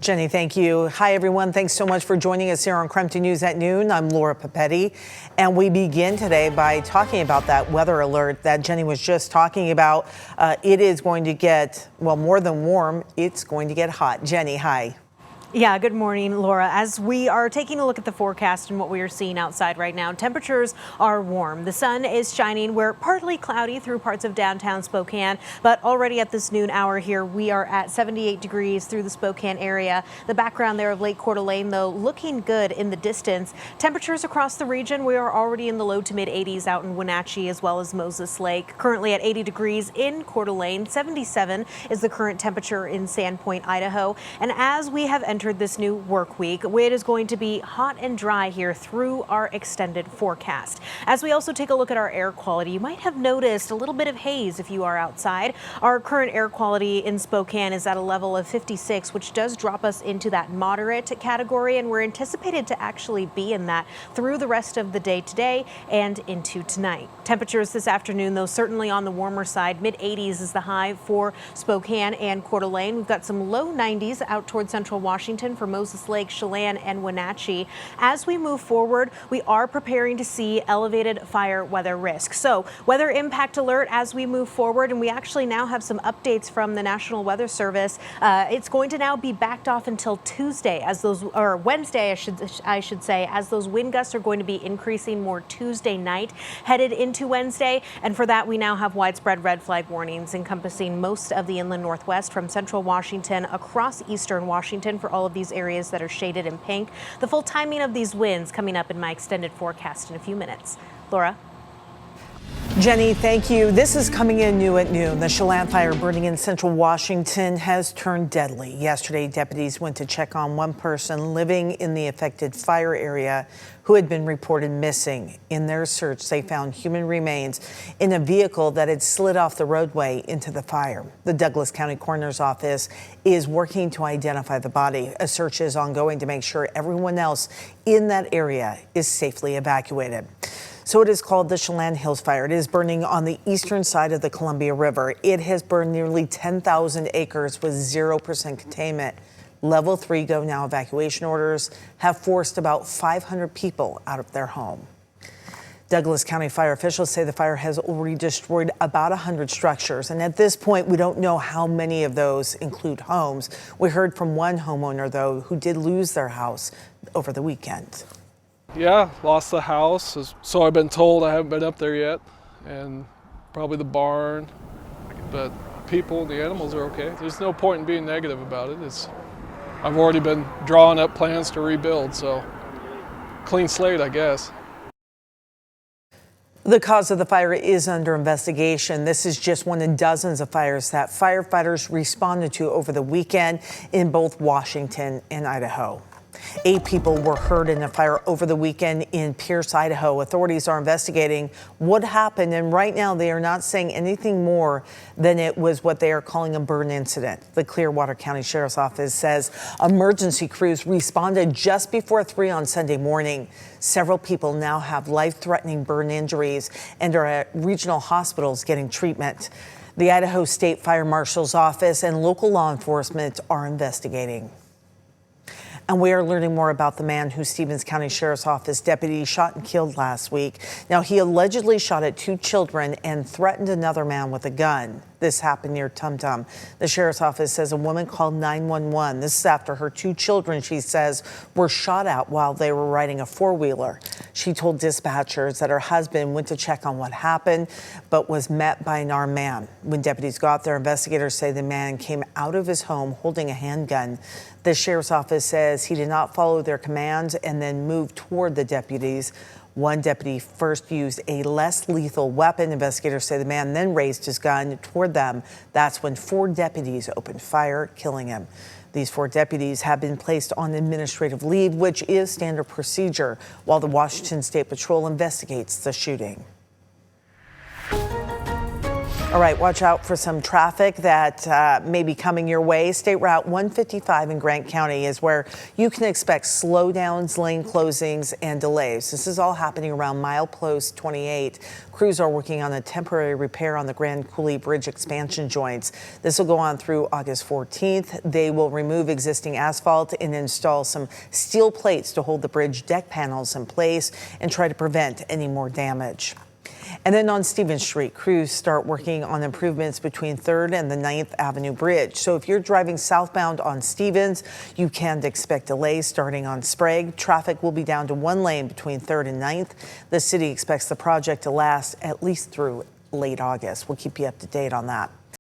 Jenny, thank you. Hi, everyone. Thanks so much for joining us here on KREM News at noon. I'm Laura Papetti, and we begin today by talking about that weather alert that Jenny was just talking about. It is going to get, well, more than warm. It's going to get hot. Jenny, hi. Yeah, good morning, Laura. As we are taking a look at the forecast and what we are seeing outside right now, temperatures are warm. The sun is shining. We're partly cloudy through parts of downtown Spokane, but already at this noon hour here, we are at 78 degrees through the Spokane area. The background there of Lake Coeur d'Alene, though, looking good in the distance. Temperatures across the region, we are already in the low to mid 80s out in Wenatchee as well as Moses Lake. Currently at 80 degrees in Coeur d'Alene. 77 is the current temperature in Sandpoint, Idaho. And as we have entered this new work week, it is going to be hot and dry here through our extended forecast. As we also take a look at our air quality, you might have noticed a little bit of haze if you are outside. Our current air quality in Spokane is at a level of 56, which does drop us into that moderate category, and we're anticipated to actually be in that through the rest of the day today and into tonight. Temperatures this afternoon, though, certainly on the warmer side. Mid 80s is the high for Spokane and Coeur d'Alene. We've got some low 90s out toward central Washington for Moses Lake, Chelan, and Wenatchee. As we move forward, we are preparing to see elevated fire weather risk. So weather impact alert as we move forward, and we actually now have some updates from the National Weather Service. It's going to now be backed off until Tuesday, as those, or Wednesday, I should say, as those wind gusts are going to be increasing more Tuesday night, headed into Wednesday. And for that, we now have widespread red flag warnings encompassing most of the inland Northwest from central Washington across eastern Washington for all of these areas that are shaded in pink. The full timing of these winds coming up in my extended forecast in a few minutes. Laura? Jenny, thank you. This is coming in new at noon. The Chelan fire burning in central Washington has turned deadly. Yesterday, deputies went to check on one person living in the affected fire area who had been reported missing. In their search, they found human remains in a vehicle that had slid off the roadway into the fire. The Douglas County Coroner's Office is working to identify the body. A search is ongoing to make sure everyone else in that area is safely evacuated. So it is called the Chelan Hills Fire. It is burning on the eastern side of the Columbia River. It has burned nearly 10,000 acres with 0% containment. Level 3 go now evacuation orders have forced about 500 people out of their home. Douglas County fire officials say the fire has already destroyed about 100 structures. And at this point, we don't know how many of those include homes. We heard from one homeowner, though, who did lose their house over the weekend. Yeah, lost the house, so I've been told. I haven't been up there yet, and probably the barn, but people and the animals are okay. There's no point in being negative about it. I've already been drawing up plans to rebuild, so clean slate, I guess. The cause of the fire is under investigation. This is just one of dozens of fires that firefighters responded to over the weekend in both Washington and Idaho. 8 people were hurt in a fire over the weekend in Pierce, Idaho. Authorities are investigating what happened, and right now they are not saying anything more than it was what they are calling a burn incident. The Clearwater County Sheriff's Office says emergency crews responded just before 3 on Sunday morning. Several people now have life-threatening burn injuries and are at regional hospitals getting treatment. The Idaho State Fire Marshal's Office and local law enforcement are investigating. And we are learning more about the man who Stevens County Sheriff's Office deputy shot and killed last week. Now, he allegedly shot at 2 children and threatened another man with a gun. This happened near Tum Tum. The Sheriff's Office says a woman called 911. This is after her 2 children, she says, were shot at while they were riding a 4-wheeler. She told dispatchers that her husband went to check on what happened, but was met by an armed man. When deputies got there, investigators say the man came out of his home holding a handgun. The Sheriff's Office says he did not follow their commands and then moved toward the deputies. One deputy first used a less lethal weapon. Investigators say the man then raised his gun toward them. That's when 4 deputies opened fire, killing him. These 4 deputies have been placed on administrative leave, which is standard procedure, while the Washington State Patrol investigates the shooting. All right, watch out for some traffic that may be coming your way. State Route 155 in Grant County is where you can expect slowdowns, lane closings, and delays. This is all happening around milepost 28. Crews are working on a temporary repair on the Grand Coulee Bridge expansion joints. This will go on through August 14th. They will remove existing asphalt and install some steel plates to hold the bridge deck panels in place and try to prevent any more damage. And then on Stevens Street, crews start working on improvements between 3rd and the 9th Avenue Bridge. So if you're driving southbound on Stevens, you can expect delays starting on Sprague. Traffic will be down to 1 lane between 3rd and 9th. The city expects the project to last at least through late August. We'll keep you up to date on that.